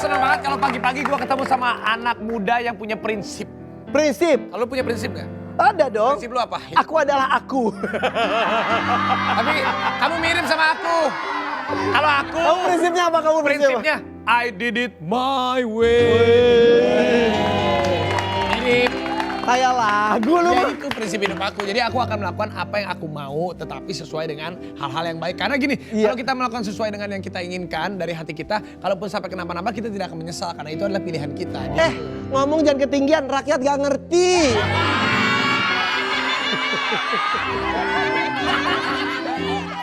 senang banget kalau pagi-pagi gue ketemu sama anak muda yang punya prinsip. Prinsip? Kalau prinsip nggak? Ada dong. Prinsip lu apa? Aku adalah aku. Tapi kamu mirip sama aku. Kalau aku... Kamu prinsipnya apa? Kamu prinsipnya, I did it my way. Mirip. Kayak lagu lu. Ya itu prinsip hidup aku. Jadi aku akan melakukan apa yang aku mau tetapi sesuai dengan hal-hal yang baik. Karena gini, kalau kita melakukan sesuai dengan yang kita inginkan dari hati kita, kalaupun sampai kenapa-napa kita tidak akan menyesal karena itu adalah pilihan kita. Ngomong jangan ketinggian, rakyat gak ngerti.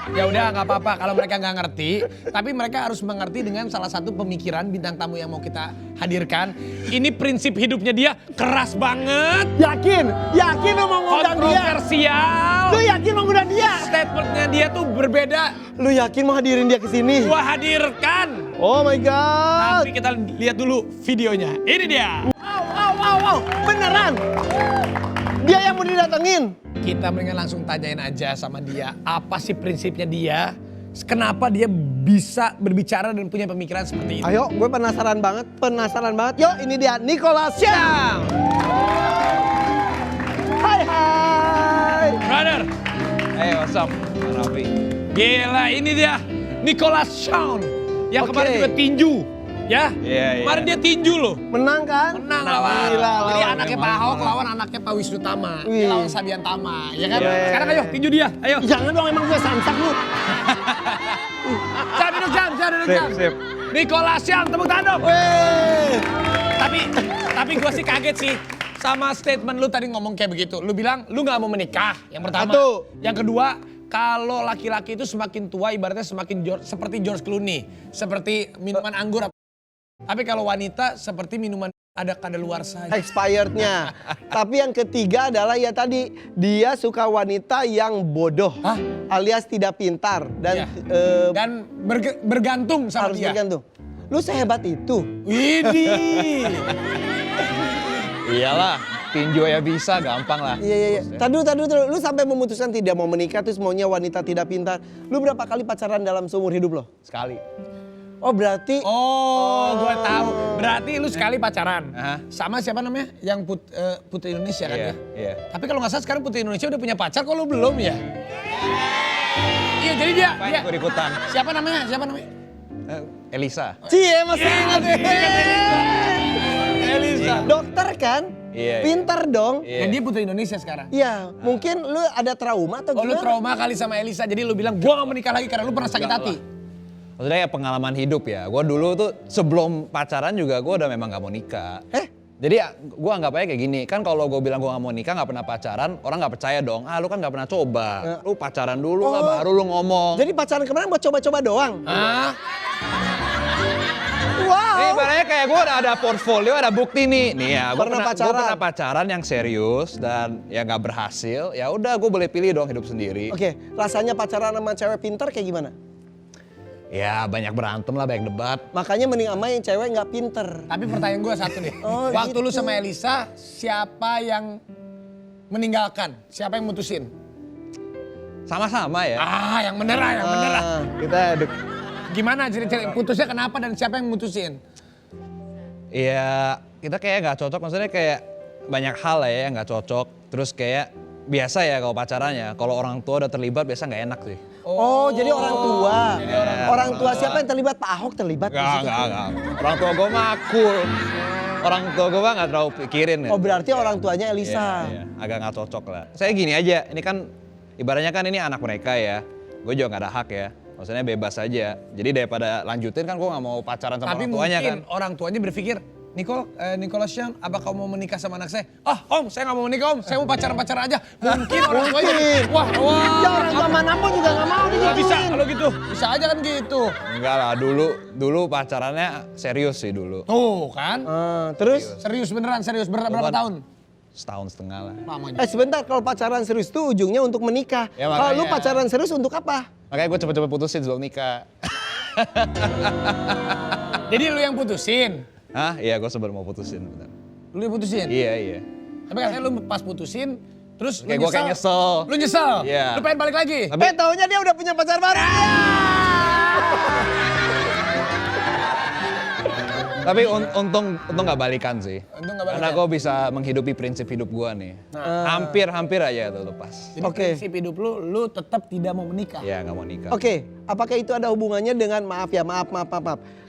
Ya udah nggak apa-apa kalau mereka nggak ngerti, tapi mereka harus mengerti dengan salah satu pemikiran bintang tamu yang mau kita hadirkan. Ini prinsip hidupnya dia keras banget. Yakin? Yakin lu mau ngundang dia? Kontroversial. Lu yakin mau ngundang dia? Statementnya dia tuh berbeda. Lu yakin mau hadirin dia ke sini? Gua hadirkan. Oh my god. Tapi kita lihat dulu videonya. Ini dia. Wow. Beneran? Dia yang mau didatengin? Kita mendingan langsung tanyain aja sama dia. Apa sih prinsipnya dia? Kenapa dia bisa berbicara dan punya pemikiran seperti itu? Ayo, gue penasaran banget. Yuk, ini dia Nicholas Xiang. Hai. Brother. Hey, what's up, Raffi? Gila, ini dia Nicholas Xiang. Yang kemarin juga tinju. Ya, kemarin dia tinju loh. Menang kan? Menang lawan. Gila, Jadi lawan. anaknya Pak Ahok lawan anaknya Pak Wisnu Tama. Dia Wih. lawan Sabian Tama, ya kan? Iya. Sekarang ayo tinju dia, ayo. Jangan dong, emang gue samsak lu. Saya duduk jam. Sip. Nicholas Xiang, tepuk tangan dong. Weh. Tapi gue sih kaget sih sama statement lu tadi ngomong kayak begitu. Lu bilang lu nggak mau menikah, yang pertama. Satu. Yang kedua, kalau laki-laki itu semakin tua ibaratnya semakin seperti George Clooney, seperti minuman anggur. Tapi kalau wanita seperti minuman ada kadaluarsa. Expirednya. Tapi yang ketiga adalah ya tadi, dia suka wanita yang bodoh. Hah? Alias tidak pintar. Dan, Iya. Dan bergantung sama harus dia. bergantung. Lu sehebat itu? Widih. Iyalah, tinju ya bisa, gampang lah. Iya. Tadu. Lu sampai memutuskan tidak mau menikah terus maunya wanita tidak pintar. Lu berapa kali pacaran dalam seumur hidup lo? Sekali. Oh berarti... Gue tahu. Berarti lu sekali pacaran. Aha. Sama siapa namanya? Yang Putri Indonesia kan ya? Iya. Tapi kalau nggak salah sekarang Putri Indonesia udah punya pacar, kok lu belum ya? Iya, jadi dia Ikut-ikutan. siapa namanya? Elisa. Cie masih ingat Elisa. Dokter kan? Iya. Pintar dong. Iya. Dan dia Putri Indonesia sekarang. Iya, mungkin lu ada trauma atau Oh, lu gimana? trauma kali sama Elisa, jadi lu bilang gua gak mau nikah lagi karena lu pernah sakit hati. Maksudnya ya pengalaman hidup ya. Gue dulu tuh sebelum pacaran juga gue udah memang gak mau nikah. Jadi gue anggap aja kayak gini, kan kalau gue bilang gue gak mau nikah, gak pernah pacaran, orang gak percaya dong. Ah lu kan gak pernah coba, lu pacaran dulu lah baru lu ngomong. Jadi pacaran kemarin buat coba-coba doang? Hah? Wow. Ini ibaratnya kayak gue udah ada portfolio, ada bukti nih. Nih ya, gue Pernah pernah pacaran yang serius dan ya gak berhasil. Ya udah gue boleh pilih dong hidup sendiri. Oke, rasanya pacaran sama cewek pintar kayak gimana? Ya banyak berantem lah, banyak debat. Makanya mending sama yang cewek nggak pinter. Tapi pertanyaan gua satu nih. Oh, Waktu lu gitu. sama Elisa, siapa yang meninggalkan? Siapa yang mutusin? Sama-sama ya. Yang bener lah, yang bener lah. Kita Gimana cerita putusnya kenapa dan siapa yang mutusin? ya kita kayak gak cocok, maksudnya kayak banyak hal lah ya yang gak cocok. Terus kayak biasa ya kalau pacarannya, kalau orang tua udah terlibat biasa gak enak sih. Oh, jadi orang tua. Orang tua tua. siapa yang terlibat? Pak Ahok terlibat? di situ? Enggak. Orang tua gue mah cool. Orang tua gue mah gak terlalu pikirin ya. Oh, berarti orang tuanya Elisa. Iya, agak gak cocok lah. Saya gini aja, ini kan ibaratnya kan ini anak mereka ya. Gue juga gak ada hak ya. Maksudnya bebas aja. Jadi daripada lanjutin kan gue gak mau pacaran sama Tapi orang tuanya kan. mungkin orang tuanya berpikir, Nicholas Xiang, apa kamu mau menikah sama anak saya? Om, saya nggak mau menikah om, saya mau pacaran-pacaran aja. Mungkin orang tuanya, wah. Ya orang tua manapun juga nggak mau Nggak bisa digituin. kalau gitu, bisa aja kan gitu. Enggak lah, dulu pacarannya serius sih dulu. Tuh kan, Terus? serius beneran, serius berapa tahun? Setahun setengah lah. Lamanya. Sebentar, kalau pacaran serius tuh ujungnya untuk menikah. Ya, Kalau lu makanya. pacaran serius untuk apa? Makanya gue cepet-cepet putusin sebelum nikah. Jadi lu yang putusin? Hah? Iya, gue sebelum mau putusin. Bener. Lu yang putusin? Iya. Tapi katanya lu pas putusin, terus Kayak gue kayak nyesel. Lu nyesel? Iya. Lu pengen balik lagi? Taunya dia udah punya pacar baru. Tapi untung nggak balikan sih. Untung nggak balikan. Karena gue bisa menghidupi prinsip hidup gue nih. Hampir aja itu lepas. Jadi prinsip hidup lu tetap tidak mau menikah. Ya nggak mau nikah. Oke, apakah itu ada hubungannya dengan maaf,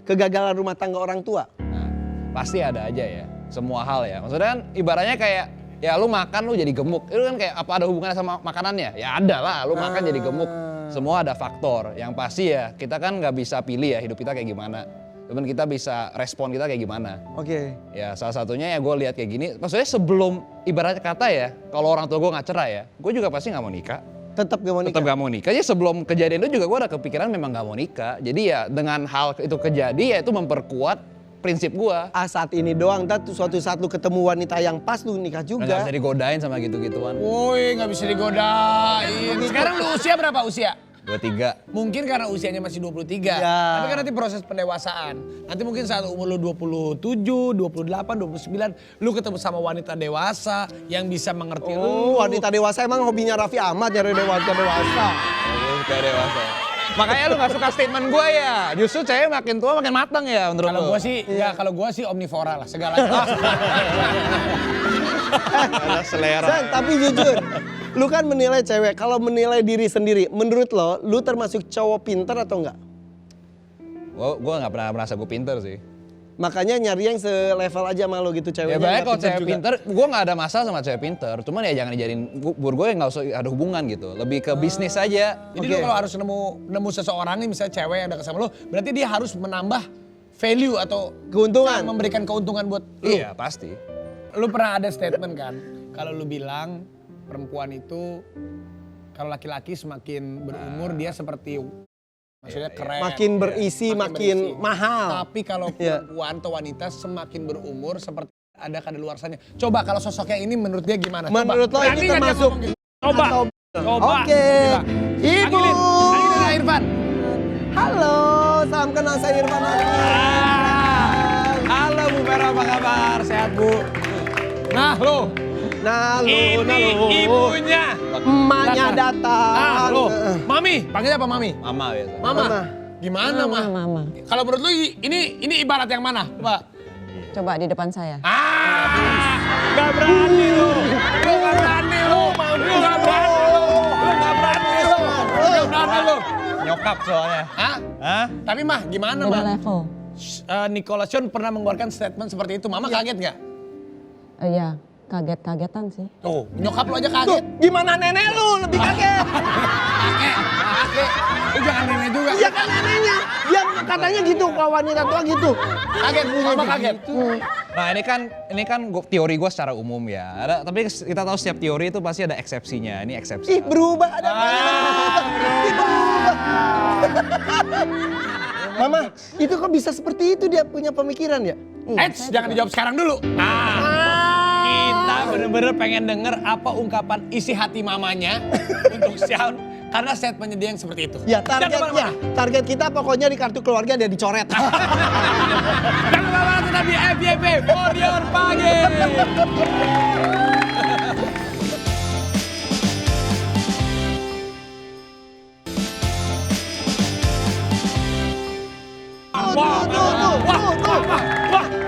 kegagalan rumah tangga orang tua? Nah, pasti ada aja ya. Semua hal ya. Maksudnya kan ibaratnya kayak ya lu makan lu jadi gemuk. Itu kan kayak apa ada hubungannya sama makanannya? Ya ada lah, lu makan jadi gemuk. Semua ada faktor. Yang pasti ya kita kan nggak bisa pilih ya hidup kita kayak gimana. Cuman kita bisa respon kita kayak gimana. Oke. Ya salah satunya ya gue lihat kayak gini. Maksudnya sebelum ibaratnya kata ya, kalau orang tua gue nggak cerai ya, gue juga pasti nggak mau nikah. Tetap gak mau nikah? Tetap gak mau nikah. Jadi sebelum kejadian itu juga gue ada kepikiran memang gak mau nikah. Jadi ya dengan hal itu kejadi ya itu memperkuat prinsip gue. Saat ini doang, suatu saat lu ketemu wanita yang pas lu nikah Gak juga. bisa digodain sama gitu-gituan. Woi, nggak bisa digodain. Sekarang lu usia berapa usia? 23. Mungkin karena usianya masih 23. Ya. Tapi kan nanti proses pendewasaan. Nanti mungkin saat umur lu 27, 28, 29, lu ketemu sama wanita dewasa yang bisa mengerti lu. Wanita dewasa emang hobinya Raffi Ahmad nyari wanita dewasa. Gak dewasa. Makanya lu gak suka statement gue ya. Justru cewek makin tua makin matang ya menurut Kalau lu. gua sih, enggak, kalau gua sih omnivora lah segalanya. Ada selera. San, tapi jujur, lu kan menilai cewek. Kalau menilai diri sendiri, menurut lo, lu termasuk cowok pinter atau enggak? Gue gak pernah merasa gue pinter sih. Makanya nyari yang selevel aja sama lo gitu ceweknya. Ya baik nggak kalau cewek juga. pinter, gue gak ada masalah sama cewek pinter. Cuman ya jangan dijadiin, buat gue gak usah ada hubungan gitu. Lebih ke bisnis aja. Jadi lu kalau harus nemu seseorang nih, misalnya cewek yang dekat sama lu, berarti dia harus menambah value atau Keuntungan. memberikan keuntungan buat lu. Iya pasti. Lu pernah ada statement kan, kalau lu bilang perempuan itu kalau laki-laki semakin berumur dia seperti maksudnya keren. Makin berisi, makin mahal. Tapi kalau Iya. perempuan atau wanita semakin berumur seperti ada kadaluarsanya. Coba kalau sosoknya ini menurut dia gimana? Coba. Menurut lo Berani ini nggak dia termasuk ngomong gitu? Coba. atau- Coba. Oke. Coba. Ibu. Panggilin Irfan. Halo, salam kenal saya Irfan. Halo Bu Vera, apa kabar? Sehat Bu? Nah lo, ini ibunya. Emaknya datang. Ah lo, Mami, panggilnya apa Mami? Mama biasa. Mama. Mama. Gimana Mah? Mama. Kalau menurut lu ini ibarat yang mana? Coba. Coba di depan saya. Gak berani lu. Lu gak berani lu. Lu gak berani lu. Lu gak berani lu. Lu gak berani lu. Nyokap soalnya. Hah? Hah? Tapi Mah gimana Beda Mah? level. Nicola Sean pernah mengeluarkan statement seperti itu. Mama kaget gak? Iya, kaget-kagetan sih. Tuh, nyokap lu aja Tuh, kaget. gimana nenek lu lebih kaget? Kakek. Lu jangan nenek juga. Iya kan neneknya. Dia katanya gitu, kalau wanita tua gitu. Kaget, Mama kaget. Nah ini kan teori gue secara umum ya. Tapi kita tahu setiap teori itu pasti ada eksepsinya. Ini eksepsi. Ih berubah, ada apa? Ih berubah. Mama, itu kok bisa seperti itu dia punya pemikiran ya? Eits, jangan dijawab sekarang dulu. Kita bener-bener pengen denger apa ungkapan isi hati mamanya untuk Sean. Karena statementnya dia yang seperti itu. Ya Jangan targetnya, kemana-mana. target kita pokoknya di kartu keluarga dia dicoret. Jangan kemana-mana, tetap di FYP for your pagi. Wah,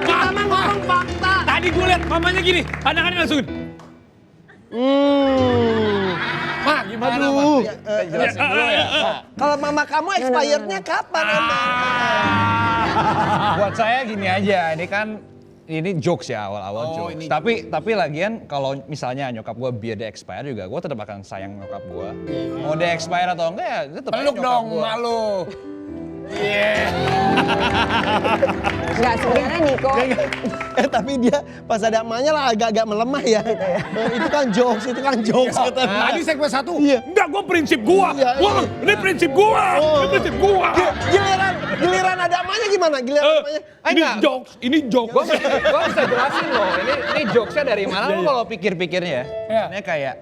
Kita mah ngomong fakta. tadi gue liat mamanya gini, pandangannya langsung. Ma, gimana Aduh. Ma? Jelasin dulu ya. Kalau mama kamu expirednya kapan emang? Buat saya gini aja, ini jokes ya awal-awal Oh, jokes. ini Tapi lagian kalau misalnya nyokap gue biar dia expire juga, gue tetap akan sayang nyokap gue. Mau dia expire atau enggak ya, tetap Peluk dong, malu. Iya. Enggak, sebenarnya Niko. Tapi dia pas ada emaknya lah agak-agak melemah ya. Itu kan jokes kata. Tadi segmen 1, Iya. enggak gue prinsip gua. Iya, Wah, iya. ini prinsip gua. Ini prinsip gua. Giliran ada emaknya gimana? Giliran emaknya. Ini jokes, ini jokes. Gue bisa jelasin loh, ini jokesnya dari mana lo kalau pikir-pikirnya. Iya. Ini kayak,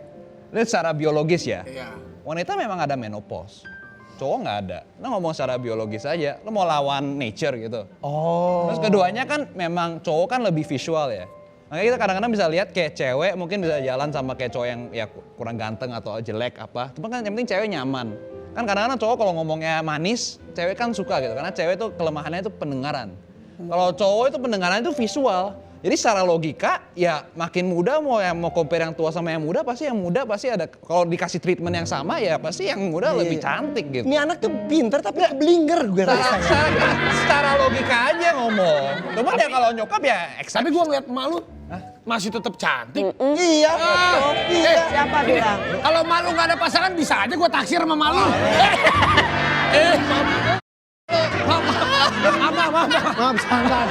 ini secara biologis ya. Iya. Wanita memang ada menopause. Cowok nggak ada. Lo ngomong secara biologis aja, lo mau lawan nature gitu. Oh. Terus keduanya kan memang cowok kan lebih visual ya. Makanya kita kadang-kadang bisa lihat kayak cewek mungkin bisa jalan sama kayak cowok yang ya kurang ganteng atau jelek apa. Cuma kan yang penting cewek nyaman. Kan kadang-kadang cowok kalau ngomongnya manis, cewek kan suka gitu. Karena cewek tuh kelemahannya itu pendengaran. Kalau cowok itu pendengaran itu visual. Jadi secara logika ya makin muda mau compare yang tua sama yang muda pasti ada, kalau dikasih treatment yang sama ya pasti yang muda lebih cantik gitu. Ini anak tuh pinter tapi keblinger gue rasa. Secara logika aja ngomong. Cuman ya kalau nyokap ya Tapi gue ngeliat malu masih tetap cantik. Iya. Iya. Siapa bilang? Kalau malu nggak ada pasangan bisa aja gue taksir sama malu. Maaf, salah.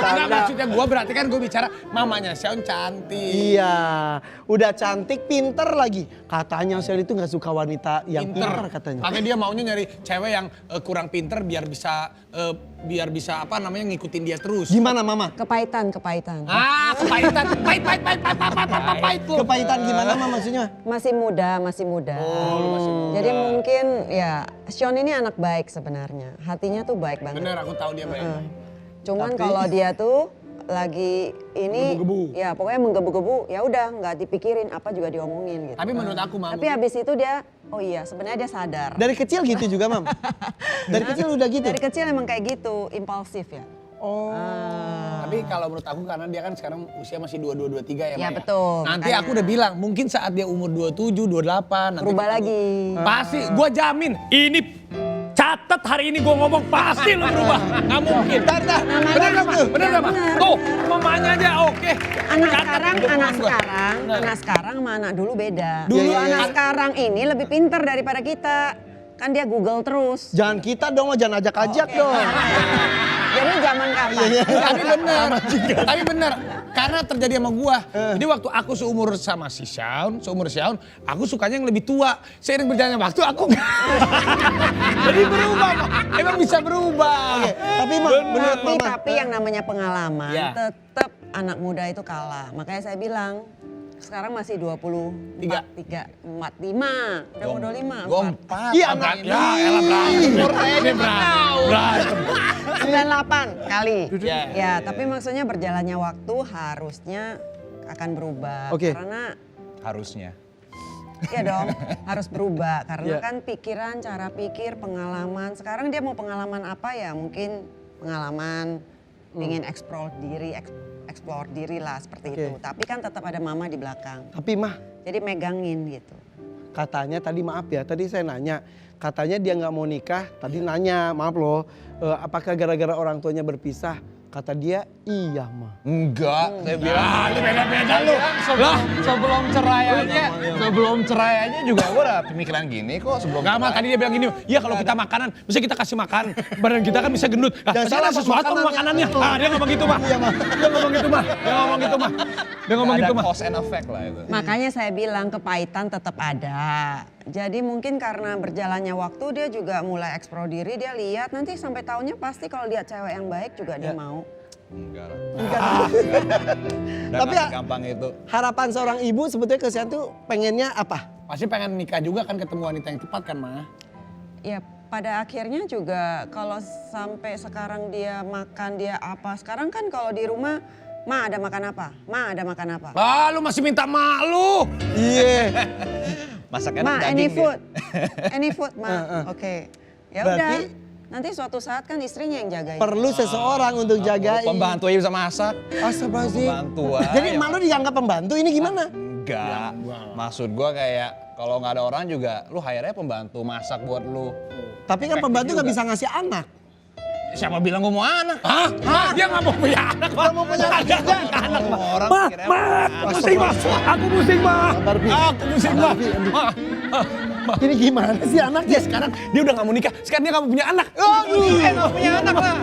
Enggak, maksudnya gue berarti kan gue bicara mamanya Sean cantik. Iya, udah cantik, pinter lagi. Katanya Sean itu nggak suka wanita yang pinter katanya. Makanya dia maunya nyari cewek yang kurang pinter biar bisa ngikutin dia terus. Gimana Mama? Kepahitan. Kepahitan. Pahit lu. Kepahitan gimana Mama maksudnya? Masih muda. Oh, lu masih muda. Jadi mungkin ya Sean ini anak baik sebenarnya. Hatinya tuh baik banget. Bener, aku tahu dia baik. Cuman kalau dia tuh lagi ini Menggebu-gebu. ya pokoknya menggebu-gebu ya udah nggak dipikirin apa juga diomongin gitu. Tapi menurut aku Mam. Tapi habis itu dia oh iya sebenarnya dia sadar. Dari kecil gitu juga Mam? Dari kecil udah gitu? Dari kecil emang kayak gitu, impulsif ya. Oh. Tapi kalau menurut aku karena dia kan sekarang usia masih 22, 23 ya Ya Maya. betul, Nanti makanya. aku udah bilang mungkin saat dia umur 27, 28 nanti Berubah ketemu. lagi. Pasti, gue jamin. Ini catat hari ini gue ngomong pasti lu berubah. Gak mungkin. Bener gak Mas? Bener gak Mas? Bener. Tuh, mamanya aja oke. Anak Catat sekarang, hidup anak gua. sekarang, anak sekarang sama anak dulu beda. Dulu Dulu anak iya. sekarang ini lebih pinter daripada kita. Kan dia Google terus. Jangan kita dong, jangan ajak-ajak dong. Jadi zaman kapan? Tapi bener, tapi bener. Karena terjadi sama gua. Jadi waktu aku seumur sama si Shaun, aku sukanya yang lebih tua. Seiring berjalannya waktu aku jadi berubah. Mak. Emang bisa berubah. Tapi menurut Mama. Tapi yang namanya pengalaman Ya. tetap anak muda itu kalah. Makanya saya bilang sekarang masih 24, 45. Udah mau 25. Gue 4. Iya anak. Ya, elah berantem. Ini berantem. 98 kali. Ya. Ya, tapi maksudnya berjalannya waktu harusnya akan berubah. Oke. Karena harusnya. ya dong, harus berubah. Karena Ya. kan pikiran, cara pikir, pengalaman. Sekarang dia mau pengalaman apa ya? Mungkin pengalaman ingin explore diri lah seperti Oke. itu. Tapi kan tetap ada mama di belakang. Tapi Mah, Jadi megangin gitu. katanya tadi maaf ya, tadi saya nanya. Katanya dia nggak mau nikah, tadi nanya, maaf loh. Apakah gara-gara orang tuanya berpisah? Kata dia, iya Mah. Enggak, saya bilang. Itu beda-beda lu. Sebelum cerai aja juga gue udah pemikiran gini kok sebelum Gak mah, tadi dia bilang gini, iya kalau kita makanan, bisa kita kasih makan, badan kita kan bisa gendut. Nah, Jangan pasti ada salah sesuatu sama makanannya. makanannya. Ah, dia ngomong gitu mah. Dia ngomong gitu mah. Dia ngomong ada gitu mah. cause and effect lah itu. Makanya saya bilang kepahitan tetap ada. Jadi mungkin karena berjalannya waktu dia juga mulai eksplor diri, dia lihat nanti sampai tahunnya pasti kalau lihat cewek yang baik juga dia mau. Enggak lah. Tapi Tapi ya, gampang itu. harapan seorang ibu sebetulnya ke Sean tuh pengennya apa? Pasti pengen nikah juga kan ketemu wanita yang tepat kan mah. Ya pada akhirnya juga kalau sampai sekarang dia makan dia apa. Sekarang kan kalau di rumah, Ma ada makan apa? Ma ada makan apa? Ah, lu masih minta mak lu. Iya. Masaknya Ma daging any dia. food? Any food Ma? Oke. Ya udah. Berarti- Nanti suatu saat kan istrinya yang jagain. Perlu seseorang untuk jagain. Pembantu aja bisa masak. Astagfirullahaladzim. Pembantu aja. Jadi malu dianggap pembantu ini gimana? Enggak. Maksud gua kayak kalau nggak ada orang juga lu hire-nya pembantu masak buat lu. Tapi kan pembantu nggak bisa ngasih anak. Siapa bilang gua mau anak? Hah? Dia nggak mau punya anak. Gak mau punya anak. Anak orang Ma, kira pusing mah. Aku pusing mah. Sabar, Bi. Aku pusing mah. Ini gimana sih anaknya? Sekarang dia udah nggak mau nikah. Sekarang dia nggak mau punya anak. nggak punya anak lah.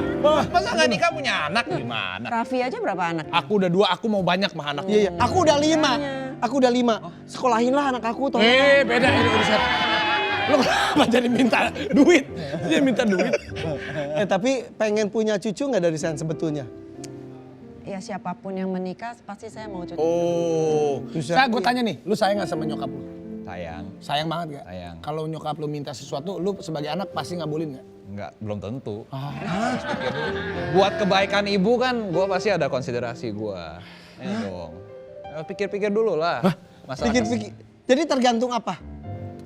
Masa nggak nikah punya anak gimana? Raffi aja berapa anak? Aku udah 2, aku mau banyak mah anak. Iya, iya. Aku udah 5. Aku udah 5. Sekolahinlah anak aku. Tolong. Beda ini urusan. Lu kenapa jadi minta duit? Dia minta duit. Tapi pengen punya cucu nggak dari Sean sebetulnya? Ya siapapun yang menikah pasti saya mau cucu. Oh. Susah. Saya gue tanya nih, lu sayang gak sama nyokap lu? Sayang. Sayang banget gak? Sayang. Kalau nyokap lu minta sesuatu, lu sebagai anak pasti ngabulin gak? Enggak, belum tentu. Pikir dulu. Buat kebaikan ibu kan gua pasti ada konsiderasi gua. Ya dong. Ya, pikir-pikir dulu lah. Masalah Pikir-pikir. Jadi tergantung apa?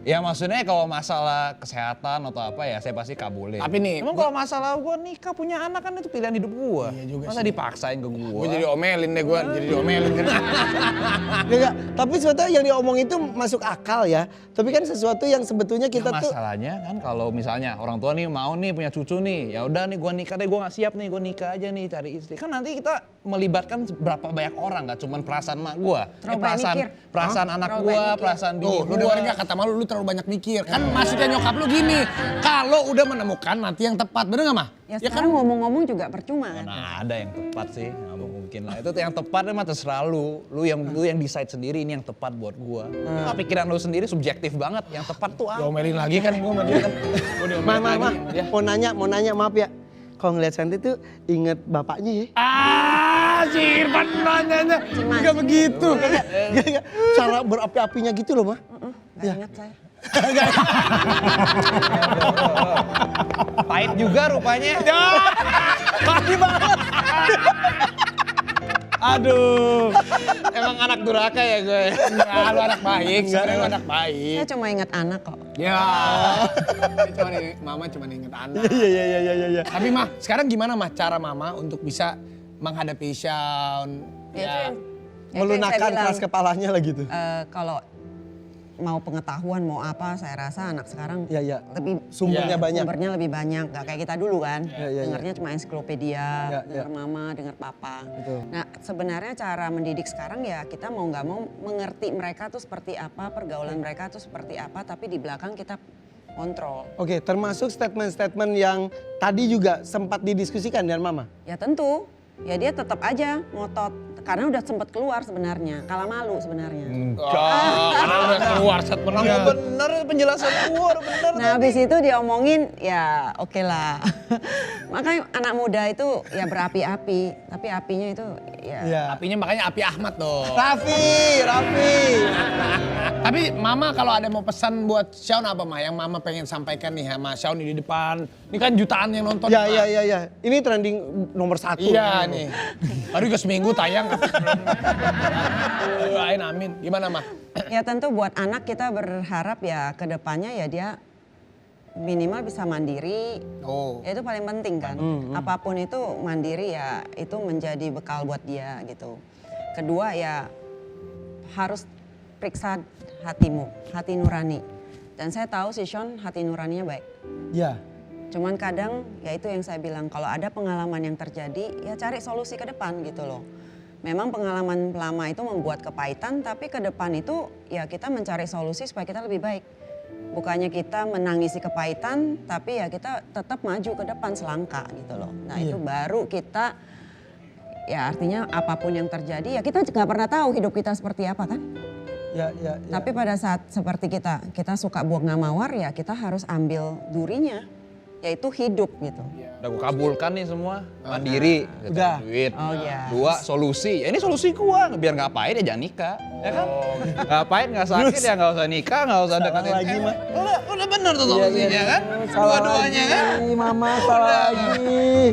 Ya maksudnya kalau masalah kesehatan atau apa ya saya pasti kabulin. Tapi nih, emang kalau masalah gue nikah punya anak kan itu pilihan hidup gue. Iya juga Masa dipaksain ke gue? gue jadi omelin deh, gue jadi diomelin kan. Enggak, tapi sesuatu yang diomong itu masuk akal ya. Tapi kan sesuatu yang sebetulnya kita Nah, tuh masalahnya kan kalau misalnya orang tua nih mau nih punya cucu nih, ya udah nih gue nikah deh, gue nggak siap nih, gue nikah aja nih cari istri. Kan nanti kita melibatkan berapa banyak orang, nggak cuman perasaan mak gue, Terlalu banyak mikir. perasaan anak Terlalu gue, banyak mikir. perasaan bini Tuh, lu gue. denger gak kata malu, lu terlalu banyak mikir. Kan maksudnya nyokap lu gini, kalau udah menemukan nanti yang tepat, bener gak mah? Ya sekarang ngomong-ngomong juga percuma kan. Nah ada yang tepat sih, nggak mungkin lah. Itu yang tepat mah terserah lu yang decide sendiri ini yang tepat buat gua. Nah, pikiran lu sendiri subjektif banget. Yang tepat tuh apa? Diomelin lagi kan gue sama dia kan. Gue diomelin lagi sama dia. mau nanya maaf ya. Kalau ngeliat Santi tuh inget bapaknya ya. Si Irfan nanyanya juga begitu. Gak, cara berapi-apinya gitu loh, Mah. Gak ingat saya. Pahit juga rupanya. Pahit banget. Aduh. Emang anak durhaka ya gue. Enggak, lu anak baik, sebenarnya lu anak baik. Saya cuma ingat anak kok. Ya. Mama cuma inget anak. Iya. Tapi Mah, sekarang gimana Mah cara Mama untuk bisa menghadapi Shaun? Ya, itu yang saya Melunakan bilang, keras kepalanya lah gitu. kalau mau pengetahuan mau apa, saya rasa anak sekarang Iya. lebih Sumbernya banyak. Sumbernya lebih banyak, nggak kayak kita dulu kan. Iya. Dengarnya cuma ensiklopedia, Iya. dengar mama, dengar papa. Betul. Nah sebenarnya cara mendidik sekarang ya kita mau nggak mau mengerti mereka tuh seperti apa, pergaulan mereka tuh seperti apa, tapi di belakang kita kontrol. Oke, termasuk statement-statement yang tadi juga sempat didiskusikan dengan Mama. Ya tentu, ya dia tetap aja ngotot. Karena udah sempat keluar sebenarnya, kalah malu sebenarnya. Karena udah keluar statementnya. Bener penjelasan gue, bener. Nah habis itu diomongin ya oke lah. Makanya anak muda itu ya berapi-api, tapi apinya itu ya. Iya. Apinya makanya api Ahmad dong. Raffi. Tapi Mama kalau ada mau pesan buat Shaun apa Mah? Yang Mama pengen sampaikan nih sama Shaun di depan. Ini kan jutaan yang nonton. Mah. Iya. Ini trending nomor 1. Iya nih. Baru juga seminggu tayang. Doain amin. Gimana Mah? Ya tentu buat anak kita berharap ya ke depannya ya dia minimal bisa mandiri. Oh. Ya itu paling penting kan. Apapun itu mandiri ya itu menjadi bekal buat dia gitu. Kedua ya harus periksa hatimu, hati nurani. Dan saya tahu si Shaun hati nuraninya baik. Iya. Cuman kadang ya itu yang saya bilang kalau ada pengalaman yang terjadi ya cari solusi ke depan gitu loh. Memang pengalaman lama itu membuat kepahitan tapi ke depan itu ya kita mencari solusi supaya kita lebih baik. Bukannya kita menangisi kepahitan tapi ya kita tetap maju ke depan selangkah gitu loh. Nah itu baru kita ya artinya apapun yang terjadi ya kita nggak pernah tahu hidup kita seperti apa kan. Ya. Tapi pada saat seperti kita suka bunga mawar ya kita harus ambil durinya. Yaitu hidup gitu. Udah gue kabulkan nih semua, mandiri, Udah. duit. Oh iya. 2 solusi, ya ini solusi gua, biar nggak pahit ya jangan nikah, ya kan? Nggak pahit, nggak sakit ya nggak usah nikah, nggak usah deketin lagi, Mah. Udah bener tuh solusinya kan? Dua-duanya kan? Mama salah lagi.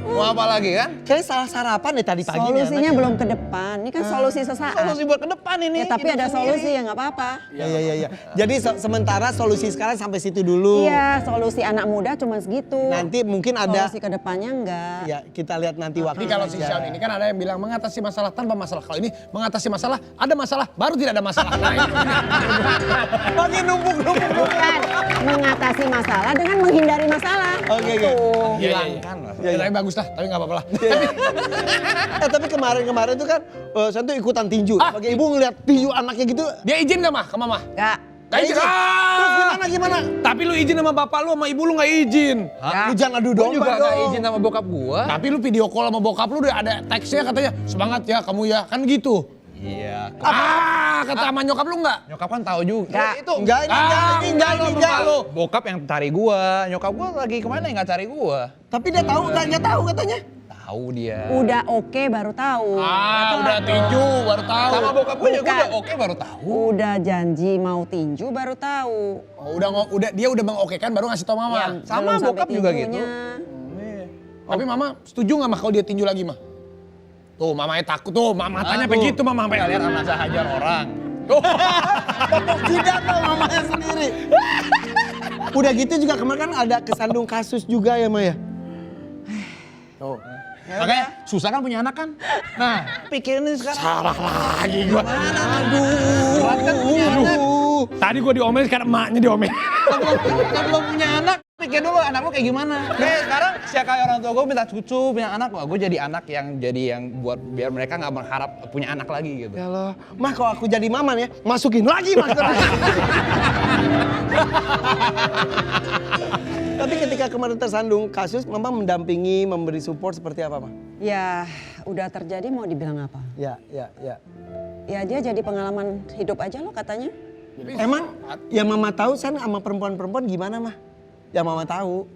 Mau apa lagi kan? Kayaknya salah sarapan deh tadi pagi nih Solusinya anak. belum ke depan, ini kan solusi sesaat. Solusi buat ke depan ini. Ya, tapi hidup ada sendiri. solusi ya nggak apa-apa. Iya. Jadi sementara solusi sekarang sampai situ dulu. Iya, solusi anak muda cuma segitu. Nanti mungkin ada, Solusi ke depannya enggak. ya kita lihat nanti waktu. Jadi kalau si Shaun ini kan ada yang bilang mengatasi masalah tanpa masalah. Kalau ini mengatasi masalah, ada masalah, baru tidak ada masalah. Nah, ini. Makin numpuk-numpuk. Bukan mengatasi masalah dengan menghindari masalah. Oke. Iya. Hilangkan lah. Ya, tapi bagus lah, tapi nggak apa-apa lah. Tapi kemarin tuh kan saya tuh ikutan tinju. Sebagai ibu ngeliat tinju anaknya gitu. Dia izin gak Mah ke Mama? Enggak. Gak izin. Terus gimana? Tapi lu izin sama bapak lu, sama ibu lu gak izin. Lu jangan adu Gua domba juga nggak dong. izin sama bokap gua. Tapi lu video call sama bokap lu udah ada teksnya katanya, semangat ya kamu ya, kan gitu. Iya. Kata sama nyokap lu nggak? Nyokap kan tahu juga. Nggak. Itu Enggak, ini enggak. bokap yang cari gua. Nyokap gua lagi kemana yang nggak cari gua? Tapi dia tahu, enggak tahu katanya. Tahu dia. Udah oke baru tahu. Udah tinju baru tahu. Sama bokap gua juga Bukan. udah oke baru tahu. Udah janji mau tinju baru tahu. Oh, udah dia udah mengokekan baru ngasih tau Mama. Ya, sama belum sampai bokap juga tinjunya. gitu. Tapi Mama setuju nggak Mah kalau dia tinju lagi Mah? Tuh mamanya takut tuh, Mama tanya tuh. begitu Mama sampai Lihat anak saya hajar orang. Tepuk jidat sama mamanya sendiri. Udah gitu juga kemarin kan ada kesandung kasus juga ya Maya. Tuh. Makanya susah kan punya anak kan? Nah, pikirin ini sekarang. Salah lagi gua. Berat kan punya anak. Tadi gua diomelin, sekarang emaknya diomelin. Kalau belum punya anak, pikir dulu anak lu kayak gimana. Kayak sekarang kayak orang tua gue minta cucu, punya anak. Wah, gue jadi anak yang buat biar mereka nggak berharap punya anak lagi gitu. Ya Allah, mah kalau aku jadi maman ya, masukin lagi masker. Tapi ketika kemarin tersandung kasus, Mama mendampingi, memberi support seperti apa, Ma? Ya udah terjadi mau dibilang apa? Ya. Ya dia jadi pengalaman hidup aja loh katanya. Emang yang Mama tahu kan sama perempuan-perempuan gimana, Mah? Yang Mama tahu.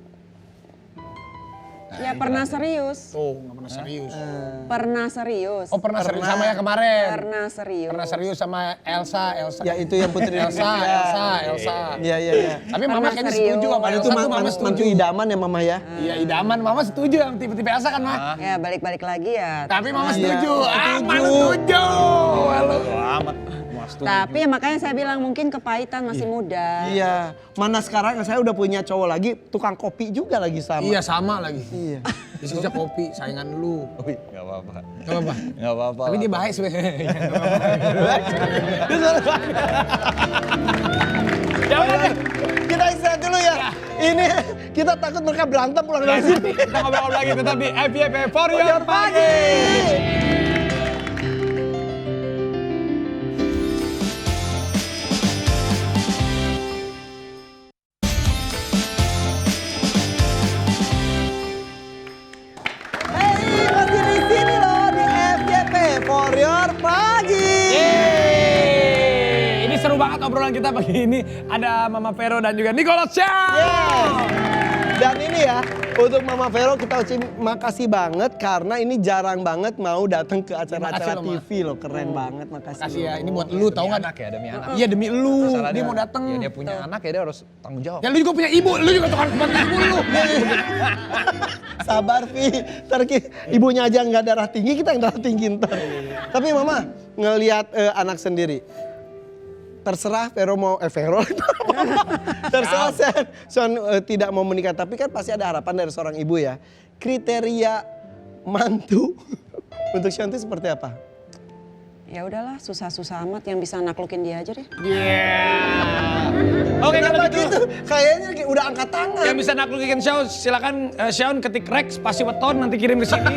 Ya pernah serius. Tuh, nggak pernah serius. Pernah serius. Oh, pernah serius sama yang kemarin. Pernah serius. Pernah serius sama Elsa. Ya itu yang Putri Elsa. Iya. Tapi Mama Pernah kayaknya serius. setuju sama Itu Elsa tuh, Mama setuju. mantu idaman ya Mama ya. Iya, idaman. Mama setuju sama tipe-tipe Elsa kan, Ma? Ya balik-balik lagi ya. Tapi Mama Iya, setuju. setuju. Mana setuju. Halo. Amat. Tapi ya makanya saya bilang mungkin kepahitan masih muda. Iya. Mana sekarang saya udah punya cowok lagi, tukang kopi juga lagi sama. Iya, sama lagi. Iya. Bisnisnya kopi, saingan lu. Wih, nggak apa-apa. Gak apa-apa. Nggak apa-apa. Tapi dia baik sebenarnya. Ya udah deh. Kita istirahat dulu ya. Ini kita takut mereka berantem pulang dari sini. Kita ngobrol lagi tetap di FYP For Your Pagi. Hey, masih di sini loh di FYP For Your Pagi. Yeay. Ini seru banget obrolan kita pagi ini. Ada Mama Vero dan juga Nicholas Chow. Yes. Dan ini ya, untuk Mama Vero kita ucapin makasih banget karena ini jarang banget mau datang ke acara-acara Makasih loh, Ma. TV loh. Keren banget, makasih. Makasih ya, loh. ini buat lu tau Demi gak? anak ya, demi anak. Iya demi lu, Masalah dia mau datang. Ya, dia punya anak ya dia harus tanggung jawab. Ya lu juga punya ibu, lu juga tukang bantu ibu lu. Sabar Vi, ntar ibunya aja nggak darah tinggi, kita yang darah tinggi ntar. Tapi Mama ngelihat anak sendiri, terserah Vero mau Vero terserah Sean tidak mau menikah, tapi kan pasti ada harapan dari seorang ibu ya. Kriteria mantu untuk Sean itu seperti apa? Ya udahlah susah-susah amat yang bisa naklukin dia aja deh. Oke kalau Kenapa gitu. Kayaknya udah angkat tangan. Yang bisa naklukin Sean, silakan Sean ketik Rex spasi weton nanti kirim ke sini.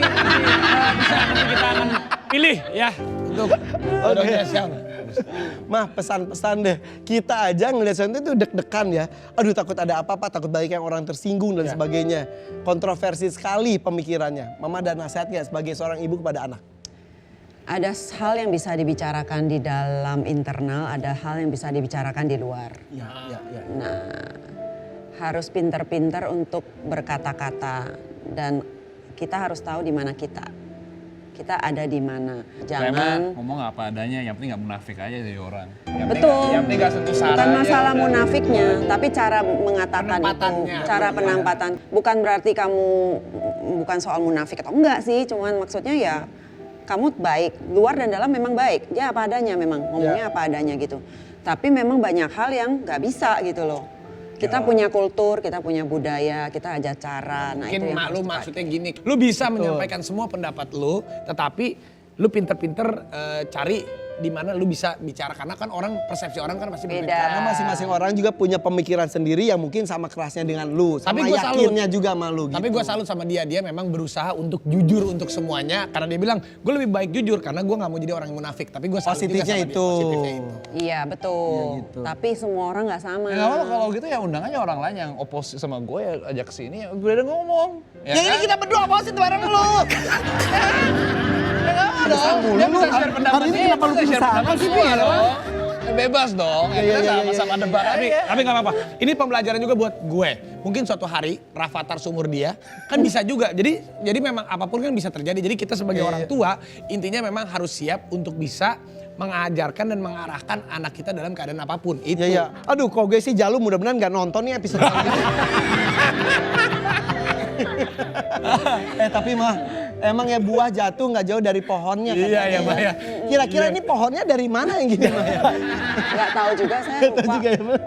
Bisa nanti kita akan pilih ya untuk jodohnya Sean. Mah pesan-pesan deh, kita aja ngeliat Sean itu deg-degan ya. Aduh takut ada apa-apa, takut banyak yang orang tersinggung dan sebagainya. Kontroversi sekali pemikirannya. Mama ada nasihat gak sebagai seorang ibu kepada anak? Ada hal yang bisa dibicarakan di dalam internal, ada hal yang bisa dibicarakan di luar. Ya. Nah, harus pinter-pinter untuk berkata-kata dan kita harus tahu di mana kita. Kita ada di mana. Jangan ngomong apa adanya, yang penting nggak munafik aja jadi orang. Yang betul. Yang penting nggak sentuh sara Bukan aja, masalah udah. munafiknya, tapi cara mengatakan itu, Penempatannya. cara penampatan. Bukan berarti kamu bukan soal munafik atau enggak sih, cuman maksudnya ya kamu baik, luar dan dalam memang baik. Dia apa adanya memang, ngomongnya apa adanya gitu. Tapi memang banyak hal yang nggak bisa gitu loh. Kita punya kultur, kita punya budaya, kita ada cara. Nah, Mungkin itu yang mak harus lu dipakai. maksudnya gini, lu bisa menyampaikan semua pendapat lu, tetapi lu pinter-pinter cari di mana lu bisa bicara, karena kan orang, persepsi orang kan pasti Beda. berbeda. Karena masing-masing orang juga punya pemikiran sendiri yang mungkin sama kerasnya dengan lu. Sama Tapi gua salut. yakinnya juga sama lu gitu. Tapi gue salut sama dia memang berusaha untuk jujur untuk semuanya, karena dia bilang gue lebih baik jujur karena gue nggak mau jadi orang yang munafik. Tapi gue salut juga Positifnya sama itu. dia, positifnya itu. Iya betul. Iya, gitu. Tapi semua orang nggak sama. Ya nggak apa-apa kalau gitu ya undang aja orang lain yang oposisi sama gue ya ajak kesini ya gue udah ngomong. Ya ini kita berdua apa sih bareng lu? Dia bisa share pendapat Hari ini dia, kenapa lu bisa share pisah? pendapat Sih, semua Pi, dong. Bebas dong, ya, kita Iya, sama-sama debat aja. Tapi nggak apa-apa. Ini pembelajaran juga buat gue. Mungkin suatu hari Rafathar seumur dia kan bisa juga. Jadi memang apapun kan bisa terjadi. Jadi kita sebagai orang tua intinya memang harus siap untuk bisa mengajarkan dan mengarahkan anak kita dalam keadaan apapun. Itu. Iya. Aduh kok gue sih Jalu mudah-mudahan gak nonton nih episode kali ini. Tapi mah emang ya buah jatuh nggak jauh dari pohonnya. Iya, katanya iya, Mah, ya. Kira-kira ini pohonnya dari mana yang gini Mah ya? Nggak tahu juga saya Tahu lupa. juga ya, Mah?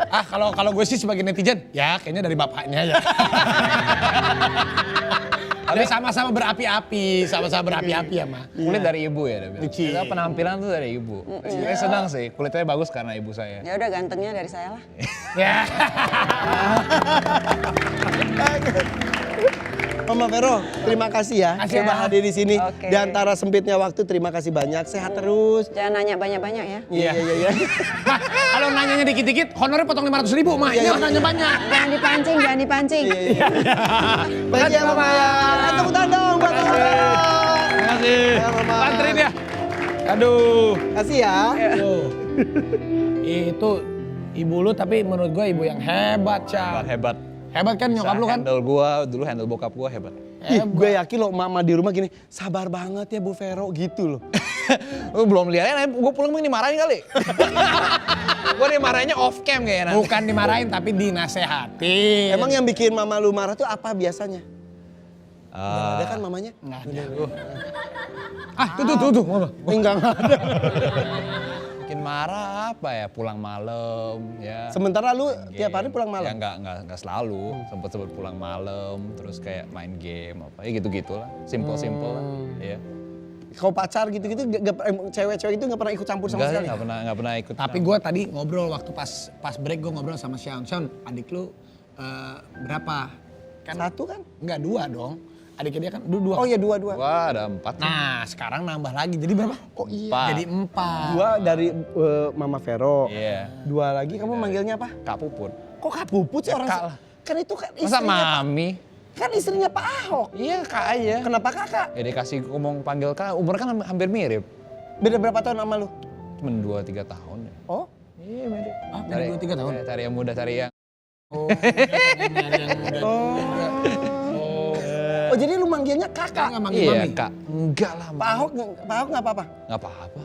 Kalau gue sih sebagai netizen, ya kayaknya dari bapaknya ya. Tapi sama-sama berapi-api ya mah. Kulit dari ibu ya, dia bilang. Kecil. Kita penampilan tuh dari ibu. Saya senang sih, kulitnya bagus karena ibu saya. Ya udah gantengnya dari saya lah. Ya. Mama Vero, terima kasih ya Kasih, sudah Bang. hadir di sini. Oke. Di antara sempitnya waktu, terima kasih banyak. Sehat terus. Jangan nanya banyak-banyak ya. Iya. Mah, kalau nanyanya dikit-dikit, honornya potong 500.000 mah. Ini harus nanya banyak. Jangan dipancing, jangan dipancing. Baik ya Mama ya. Tepuk tangan dong buat Mama Vero. Terima kasih. Ya, Mama. Banterin ya. Aduh. Kasih ya. Tuh. Itu ibu lu tapi menurut gue ibu yang hebat, Cak. Hebat. Hebat kan nyokap lu kan? Handle gua, dulu handle bokap gua hebat. Ih, gue yakin loh mama di rumah gini, sabar banget ya Bu Vero gitu loh. Lu belum lihat, gua pulang ini marahin kali. Gua dimarahinnya off cam kayaknya nanti. Bukan dimarahin tapi dinasehatin. Emang yang bikin mama lu marah tuh apa biasanya? Udah ada kan mamanya? Nggak ada. Ah, tuh. Mama. Enggak ada. Bikin marah apa ya, pulang malam ya. Sementara lu tiap hari pulang Ya malam? enggak selalu, sempet pulang malam, terus kayak main game apa, ya gitu-gitulah. Simple lah, ya. Kau pacar gitu-gitu, cewek-cewek itu nggak pernah ikut campur sama sekali? Enggak pernah ikut. Tapi gue tadi ngobrol waktu pas break gue ngobrol sama Sean. Sean, adik lu berapa? Satu kan? Enggak, 2 dong. Adiknya dia kan dua. Oh iya dua. Wah, ada 4. Nah, sekarang nambah lagi. Jadi berapa? Oh iya. 4. Jadi 4. Dua dari Mama Vero. Iya. Dua lagi kamu manggilnya apa? Kak Puput. Kok Kak Puput sih Ya, orang? Kak lah. Kan itu kan Masa istrinya. mami? Kan istrinya Pak Ahok. Iya, Kak aja. Kenapa kakak? Ya dikasih ngomong panggil Kak, umur kan hampir mirip. Beda berapa tahun sama lu? Cuma 2-3 tahun ya. Oh? Iya, mirip. Ah, beda 2-3 tahun? Cari yang muda, cari yang... Oh jadi lu manggilnya kakak? Nggak manggil Iya, mami. Kak. Enggak lah, Pak Ahok nggak apa-apa? Nggak apa-apa.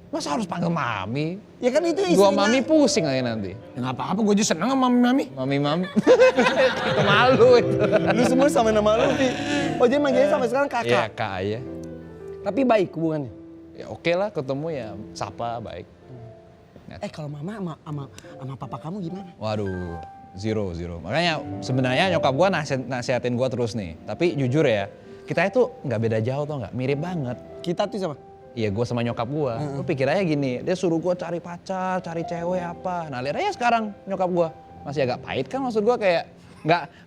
Masa harus panggil mami? Ya kan itu istrinya. Gua mami pusing lagi nanti. Ya nggak apa-apa, gue juga seneng sama mami. Mami. Itu malu itu. Lu semua sama nama lu, Pi. Oh jadi manggilnya sampai sekarang Iya, kakak? Kak aja. Tapi baik hubungannya? Ya oke lah, ketemu ya sapa baik. Kalau mama sama papa kamu gimana? Waduh, zero. Makanya sebenarnya nyokap gua nasihatin gua terus nih. Tapi jujur ya, kita itu nggak beda jauh tau nggak, mirip banget. Kita tuh sama? Iya, gue sama nyokap gue. Lu pikir aja gini, dia suruh gue cari pacar, cari cewek apa. Nah lihat aja sekarang nyokap gue. Masih agak pahit kan, maksud gue kayak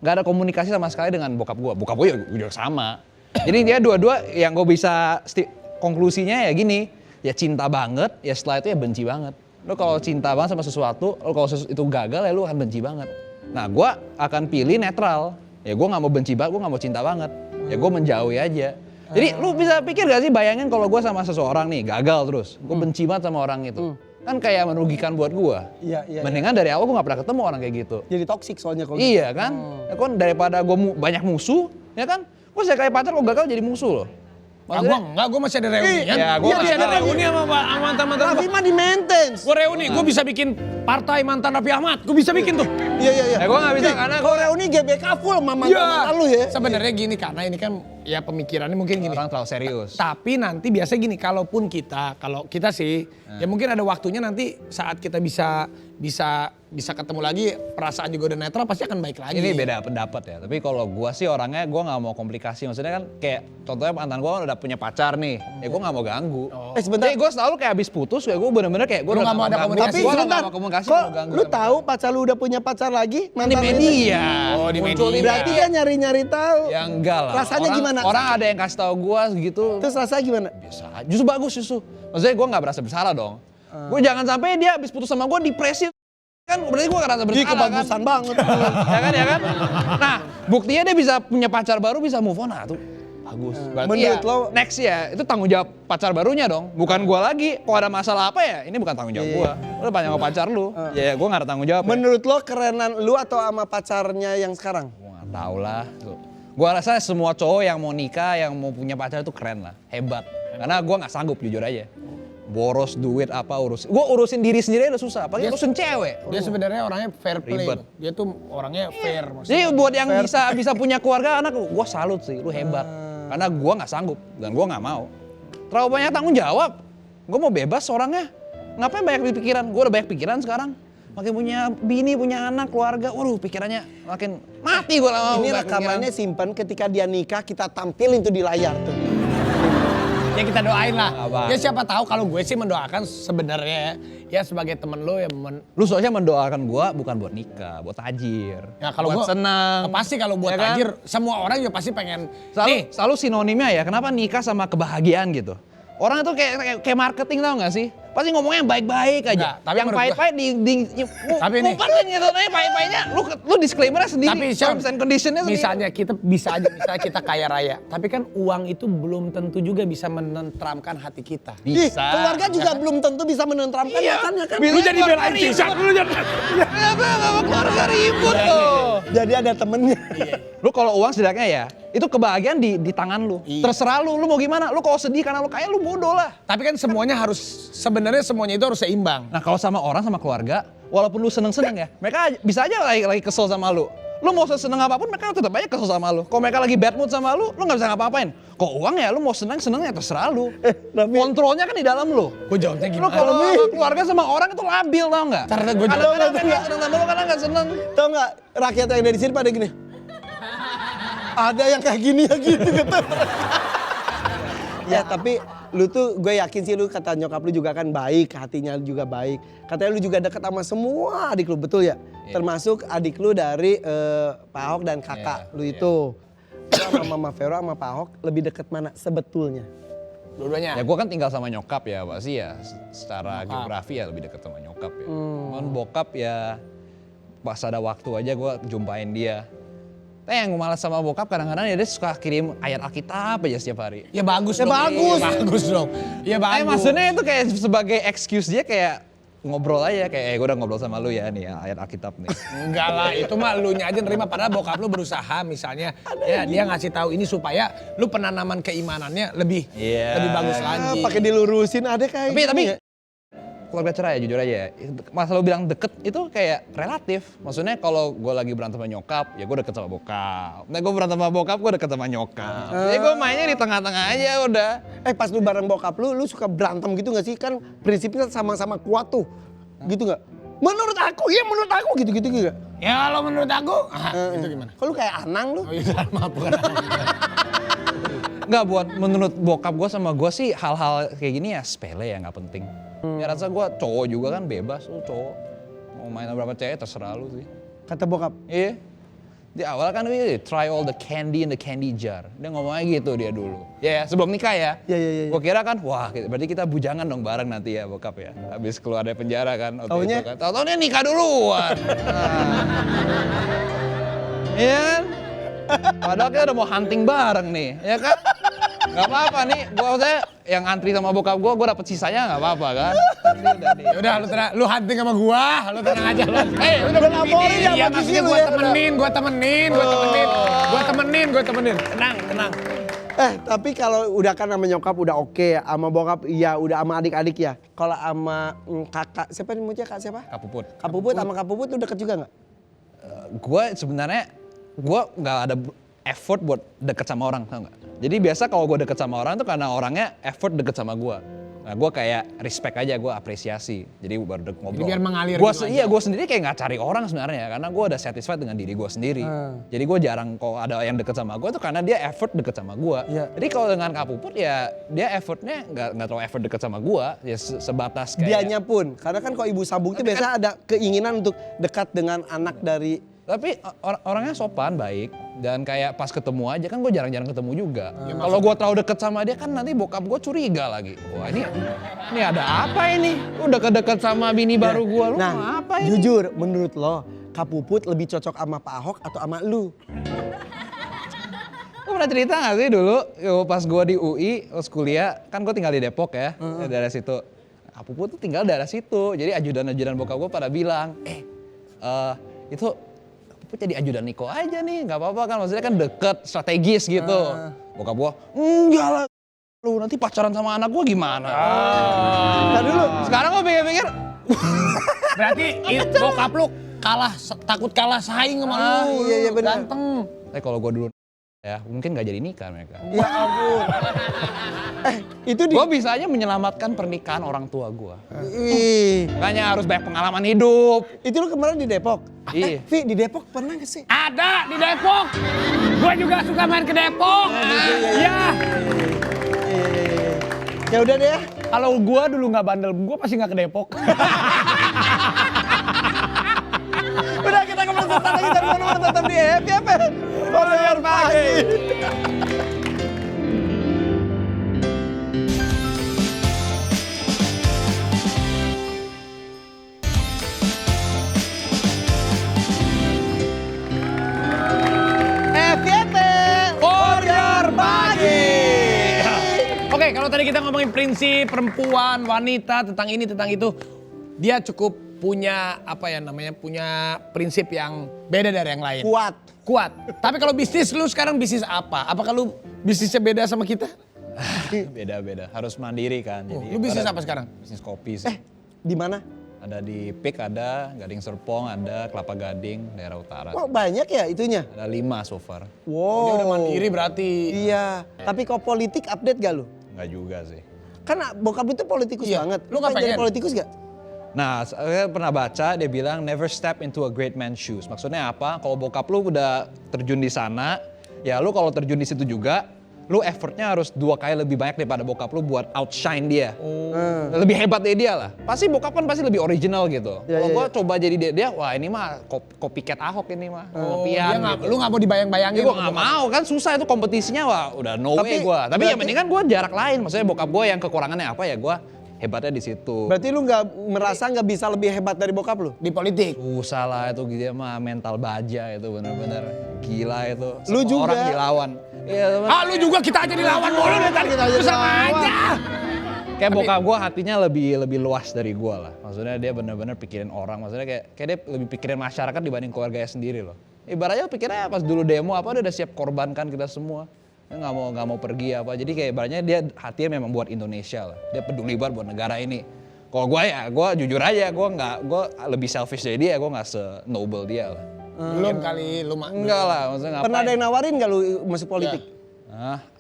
nggak ada komunikasi sama sekali dengan bokap gue. Bokap gue juga sama. Jadi dia dua-dua yang gue bisa konklusinya ya gini, ya cinta banget, ya setelah itu ya benci banget. Lu kalau cinta banget sama sesuatu, lu kalau itu gagal ya lu akan benci banget. Nah gue akan pilih netral. Ya gue nggak mau benci banget, gue nggak mau cinta banget. Ya gue menjauhi aja. Jadi lu bisa pikir gak sih, bayangin kalau gue sama seseorang nih gagal terus, gue benci banget sama orang itu, kan kayak merugikan buat gue. Iya. Mendingan dari awal gue gak pernah ketemu orang kayak gitu. Jadi toksik soalnya kalau Iya kan, ya kan daripada gue banyak musuh, ya kan, gue sekali pacar kok gagal jadi musuh loh. Ah, gue enggak, gue masih ada reuni kan? Ya, gua Gue masih nggak ada tahu. reuni sama mantan-mantan Raffi gue. mah di maintenance. Gue reuni, gue bisa bikin partai mantan Raffi Ahmad. Gue bisa bikin tuh. Iya. Ya gue gak bisa karena Kalau reuni GBK full sama mantan lu ya. Sebenarnya gini, karena ini kan ya pemikirannya mungkin gini. orang terlalu serius. Tapi nanti biasa gini, kalau kita sih, ya mungkin ada waktunya nanti saat kita bisa ketemu lagi, perasaan juga udah netral, pasti akan baik lagi. Ini beda pendapat ya, tapi kalau gue sih orangnya gue gak mau komplikasi. Maksudnya kan kayak contohnya mantan gue udah punya pacar nih, ya gue gak mau ganggu. Sebentar. Jadi gue selalu kayak habis putus, kayak gue bener-bener kayak gue Lu udah nggak mau ada komunikasi? Tapi Gue gak sebentar, mau komunikasi, kok gak mau ganggu. lu sama tahu pacar lu udah punya pacar lagi? di Mantan lu itu? media. Oh, di Muncul media. Berarti dia nyari-nyari tahu. Ya enggak lah. Rasanya Orang- gimana? Orang ada yang kasih tahu gue gitu. Terus rasanya gimana? Biasa aja. Justru bagus justru. Maksudnya gue gak berasa bersalah dong. Gue jangan sampai dia habis putus sama gue depresi. Kan berarti gue gak rasa Ih, bersalah kebagusan kan. banget. Ya kan. Nah buktinya dia bisa punya pacar baru, bisa move on. Nah tuh bagus. Berarti Menurut ya, lo- next ya itu tanggung jawab pacar barunya dong. Bukan gue lagi. Kalau ada masalah apa ya, ini bukan tanggung jawab gue. Lu banyak sama pacar lu. Ya gue gak ada tanggung jawab. Menurut lo kerenan lu atau sama pacarnya yang sekarang? Gue gak tau lah. Gue rasa semua cowok yang mau nikah, yang mau punya pacar itu keren lah. Hebat. Karena gue gak sanggup jujur aja. boros duit apa gue urusin diri sendiri udah susah, apalagi urusin cewek. Dia sebenarnya orangnya fair play. Ribet. Dia tuh orangnya fair. Jadi buat yang bisa punya keluarga anak, gue salut sih, lu hebat. Karena gue nggak sanggup dan gue nggak mau. Terlalu banyak tanggung jawab. Gue mau bebas orangnya. Ngapain banyak pikiran? Gue udah banyak pikiran sekarang. Makin punya bini, punya anak, keluarga, waduh pikirannya makin mati gue lama. Ini rekamannya simpan ketika dia nikah kita tampilin tuh di layar tuh. Ya kita doain lah. Apa? Ya siapa tahu kalau gue sih mendoakan sebenarnya ya sebagai temen lo ya Lu soalnya mendoakan gue bukan buat nikah, buat tajir. ya kalau buat gue senang. pasti kalau buat Ya kan? tajir semua orang juga pasti pengen Selalu sinonimnya ya, kenapa nikah sama kebahagiaan gitu. Orang itu kayak marketing tau gak sih? Pasti ngomongnya yang baik-baik aja. Enggak, tapi yang menurut pahit-pahit Tapi nih- ngupatin gitu. Nah pahit-pahitnya lu disclaimernya sendiri. Tapi Syam, terms and conditionnya sendiri. misalnya misalnya kita kaya raya, tapi kan uang itu belum tentu juga bisa menenteramkan hati kita. Ih, Bisa. keluarga juga belum tentu bisa menenteramkan makanya kan. Lu jadi belain Cisha, lu jadi. Kenapa sama keluarga ribut tuh? Jadi ada temennya. Lu kalau uang setidaknya ya, itu kebahagiaan di tangan lu. Terserah lu mau gimana. Lu kalau sedih karena lu kaya, lu bodoh lah. Tapi kan sebenarnya semuanya itu harus seimbang. Nah kalau sama orang, sama keluarga, walaupun lu seneng-seneng ya, mereka bisa aja lagi kesel sama lu. Lu mau seneng apapun, mereka tetap aja kesel sama lu. Kalau mereka lagi bad mood sama lu gak bisa ngapa-ngapain. Kalau uang ya, lu mau seneng ya terserah lu. tapi- Kontrolnya kan di dalam lu. Gue jawabnya Lu gimana? kalau sama keluarga sama orang itu labil tau gak? Caranya gue Kadang-kadang mereka seneng sama lu, kadang gak seneng. Tau nggak rakyat yang dari sini pada gini? Ada yang kayak gini ya gitu gitu. Ya tapi lu tuh gue yakin sih lu kata nyokap lu juga kan baik, hatinya juga baik. Katanya lu juga deket sama semua adik lu, betul ya? Termasuk adik lu dari Pak Ahok dan kakak lu itu. Lu sama Mama Vero sama Pak Ahok lebih deket mana sebetulnya? Dua-duanya. Ya gue kan tinggal sama nyokap ya, pasti ya secara geografi ya lebih dekat sama nyokap ya. Cuman bokap ya pas ada waktu aja gue jumpain dia. Tapi yang malas sama bokap kadang-kadang ya dia suka kirim ayat Alkitab aja setiap hari. Ya bagus Ya dong. bagus. Ya bagus dong. Ya bagus. Maksudnya itu kayak sebagai excuse dia kayak ngobrol aja kayak gue udah ngobrol sama lu ya nih ya, ayat Alkitab nih. Enggak lah, itu mah lu nya aja nerima. Padahal bokap lu berusaha misalnya. Ya dia ngasih tahu ini supaya lu penanaman keimanannya lebih bagus lagi. Pakai dilurusin ada kayak Tapi gini ya. keluarga cerai ya jujur aja ya. Masalah lu bilang deket itu kayak relatif. Maksudnya kalau gue lagi berantem sama nyokap, ya gue deket sama bokap. Nah gue berantem sama bokap, gue deket sama nyokap. Jadi gue mainnya di tengah-tengah aja udah. Pas lu bareng bokap lu suka berantem gitu gak sih? Kan prinsipnya sama-sama kuat tuh. Gitu gak? Menurut aku gitu-gitu gak? Ya kalau menurut aku, itu gimana? Kok lu kayak Anang lu? Oh iya, maaf bukan. Enggak, buat menurut bokap gue sama gue sih hal-hal kayak gini ya sepele ya nggak penting. Ya rasa gue cowok juga kan bebas, lu cowok. Mau main sama berapa cewek terserah lu sih. Kata bokap. Iya. Di awal kan dia try all the candy in the candy jar. Dia ngomongnya gitu dia dulu. Ya sebelum nikah ya. Iya. Gue kira kan, wah berarti kita bujangan dong bareng nanti ya bokap ya. Habis keluar dari penjara kan. Taunya? Kan. Tahu-tahu dia nikah duluan. Iya kan? Padahal kita udah mau hunting bareng nih, ya kan? Gak apa-apa nih, saya yang antri sama bokap gue dapet sisanya gak apa-apa kan? Ya udah lu tenang, lu hunting sama gua, lu tenang aja lu. udah laporin ya Iya sama maksudnya Gigi lu gua ya, temenin. Tenang. Tapi kalau udah kan sama nyokap udah oke ya, sama bokap iya, udah sama adik-adik ya. Kalau sama kakak, siapa namanya kak siapa? Kak Puput. Kak Puput sama Kak Puput lu deket juga gak? Gue sebenarnya gue nggak ada effort buat deket sama orang, tau nggak? Jadi biasa kalau gue deket sama orang tuh karena orangnya effort deket sama gue. Nah gue kayak respect aja, gue apresiasi. Jadi baru ngobrol. Jadi biar mengalir Gua gitu iya, aja. gue sendiri kayak nggak cari orang sebenarnya, karena gue udah satisfied dengan diri gue sendiri. Jadi gue jarang kalau ada yang deket sama gue tuh karena dia effort deket sama gue. Iya. Jadi kalau dengan Kak Puput ya dia effortnya nggak terlalu effort deket sama gue, ya sebatas kayak. Dianya pun, karena kan kalau ibu sambung itu biasa ada keinginan untuk dekat dengan anak dari. Tapi orangnya sopan, baik, dan kayak pas ketemu aja kan gue jarang-jarang ketemu juga. Kalau gue terlalu deket sama dia kan nanti bokap gue curiga lagi. Wah ini ada apa ini? Lu deket-deket sama bini baru gue, lu mau apa ini? Jujur menurut lo, Kak Puput lebih cocok sama Pak Ahok atau sama lu? Lu pernah cerita gak sih dulu pas gue di UI, pas kuliah, kan gue tinggal di Depok ya, daerah situ. Kak Puput tuh tinggal daerah situ, jadi ajudan-ajudan bokap gue pada bilang, itu Puput jadi ajudan Niko aja nih, nggak apa-apa kan, maksudnya kan deket, strategis gitu. Bokap gua, enggak lah, lu nanti pacaran sama anak gue gimana? Nah dulu. Sekarang gue pikir-pikir, Berarti bokap lu takut kalah saing sama lu. Iya benar. Ganteng. tapi kalau gue dulu ya mungkin gak jadi nikah mereka. Ya ampun. Itu di. Gue bisa aja menyelamatkan pernikahan orang tua gue. Ih. Makanya harus banyak pengalaman hidup. Itu lu kemarin di Depok. Iya. Vi di Depok pernah gak sih? Ada di Depok. Gue juga suka main ke Depok. Iya. Ya udah deh ya. Kalau gue dulu nggak bandel, gue pasti nggak ke Depok. Udah kita kembali sesaat lagi dari mana-mana tetap di Happy FM. Warrior Pagi. Happy FM. Warrior Pagi. Oke, kalau tadi kita ngomongin prinsip perempuan, wanita, tentang ini, tentang itu, dia cukup punya punya prinsip yang beda dari yang lain. Kuat. Tapi kalau bisnis, lu sekarang bisnis apa? Apakah lu bisnisnya beda sama kita? Beda-beda, harus mandiri kan. Lu bisnis apa sekarang? Bisnis kopi sih. Di mana? Ada di Pik, ada Gading Serpong, ada Kelapa Gading, daerah utara. Wah banyak ya itunya. Ada 5 so far. Wow. Dia udah mandiri berarti. Iya. Tapi kok politik update gak lu? Enggak juga sih. Kan bokap itu politikus Iya. banget. Lu nggak jadi pengen? politikus gak? Nah, saya pernah baca dia bilang never step into a great man's shoes. Maksudnya apa? Kalau bokap lu udah terjun di sana, ya lu kalau terjun di situ juga, lu effortnya harus 2 kali lebih banyak daripada bokap lu buat outshine dia. Lebih hebat dari dia lah. Pasti bokap kan pasti lebih original gitu. Ya, Kalau ya, gua coba jadi dia, wah ini mah copycat Ahok ini mah. Kopian gitu. Lu nggak mau dibayang-bayangin. Gue gak mau kan susah itu kompetisinya, wah udah no way gue. Tapi yang penting kan gue jarak lain, maksudnya bokap gue yang kekurangannya apa ya gue hebatnya di situ. Berarti lu merasa nggak bisa lebih hebat dari bokap lu? Di politik. Susah lah itu gitu mah mental baja itu bener-bener gila itu. Lu Semua juga? orang dilawan. Iya, Lu juga kita aja dilawan mulu dari tadi. Kita aja Sama dilawan. aja. kayak bokap gue hatinya lebih luas dari gue lah. Maksudnya dia bener-bener pikirin orang. Maksudnya kayak dia lebih pikirin masyarakat dibanding keluarganya sendiri loh. Ibaratnya pikirnya pas dulu demo apa dia udah siap korbankan kita semua. Dia nggak mau pergi apa. Jadi kayak ibaratnya dia hatinya memang buat Indonesia lah. Dia peduli banget buat negara ini. Kalau gue ya, gue jujur aja, gue lebih selfish dari dia. Gue nggak se-noble dia lah. Belum kali lu mah. Enggak lah, maksudnya ngapain? Pernah ada yang nawarin nggak lu masuk politik?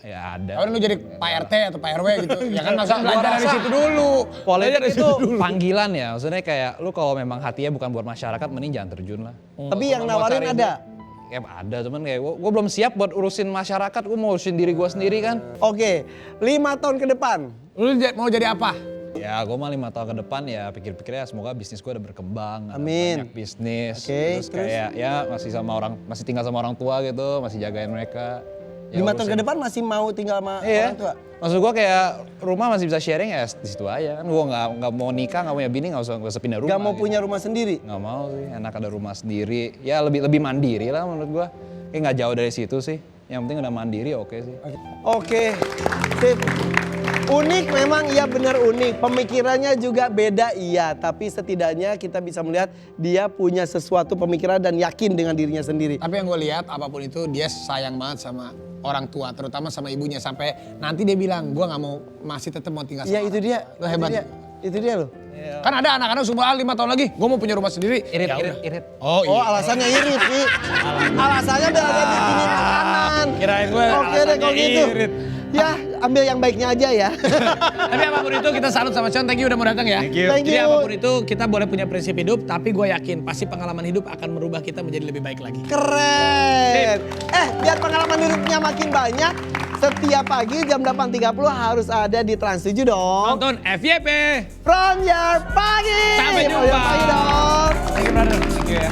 Ya ada. Kalau lu jadi Pak RT atau Pak RW gitu. Ya kan maksudnya Gua belajar dari rasa situ dulu. Politik Belajar dari itu situ dulu. panggilan ya, maksudnya kayak lu kalau memang hatinya bukan buat masyarakat, mending jangan terjun lah. Tapi yang nawarin ada. Kayak ada, cuman kayak gue belum siap buat urusin masyarakat, gue mau urusin diri gue sendiri kan. Oke, 5 tahun ke depan. Lu mau jadi apa? Ya gue mah 5 tahun ke depan ya pikir-pikirnya semoga bisnis gue udah berkembang. ada Amin. Banyak bisnis, Oke, terus kayak ya masih tinggal sama orang tua gitu, masih jagain mereka. Ya, 5 tahun urusin. ke depan masih mau tinggal sama Iya. orang tua? Maksud gue kayak rumah masih bisa sharing ya di situ aja kan. Gue nggak mau nikah, nggak punya bini, nggak usah pindah rumah. Gak mau gitu. punya rumah sendiri? Nggak mau sih, enak ada rumah sendiri. Ya lebih mandiri lah menurut gue. Kayak nggak jauh dari situ sih. Yang penting udah mandiri oke sih. Oke, sip. Unik memang, iya benar unik. Pemikirannya juga beda, iya. Tapi setidaknya kita bisa melihat dia punya sesuatu pemikiran dan yakin dengan dirinya sendiri. Tapi yang gue lihat apapun itu dia sayang banget sama orang tua, terutama sama ibunya. Sampai nanti dia bilang, gue nggak mau, masih tetap mau tinggal sama Iya itu dia. Lo hebat. Itu dia loh. Kan ada anak-anak semua 5 tahun lagi, gue mau punya rumah sendiri. Irit, Ya irit, udah. irit. Oh Oh iya. alasannya irit nih. Alasannya biar ada bikinin makanan. Kirain gue Oke deh kalau alasannya gitu. irit. Ya ambil yang baiknya aja ya. Tapi apapun itu kita salut sama Sean, thank you udah mau datang ya. Thank you. Jadi apapun itu kita boleh punya prinsip hidup, tapi gue yakin pasti pengalaman hidup akan merubah kita menjadi lebih baik lagi. Keren. Biar pengalaman hidupnya makin banyak, setiap pagi jam 8.30 harus ada di Trans 7 dong. Nonton FYP. From Your Pagi. Sampai From Your jumpa. Pagi dong. Thank you brother. Thank you ya.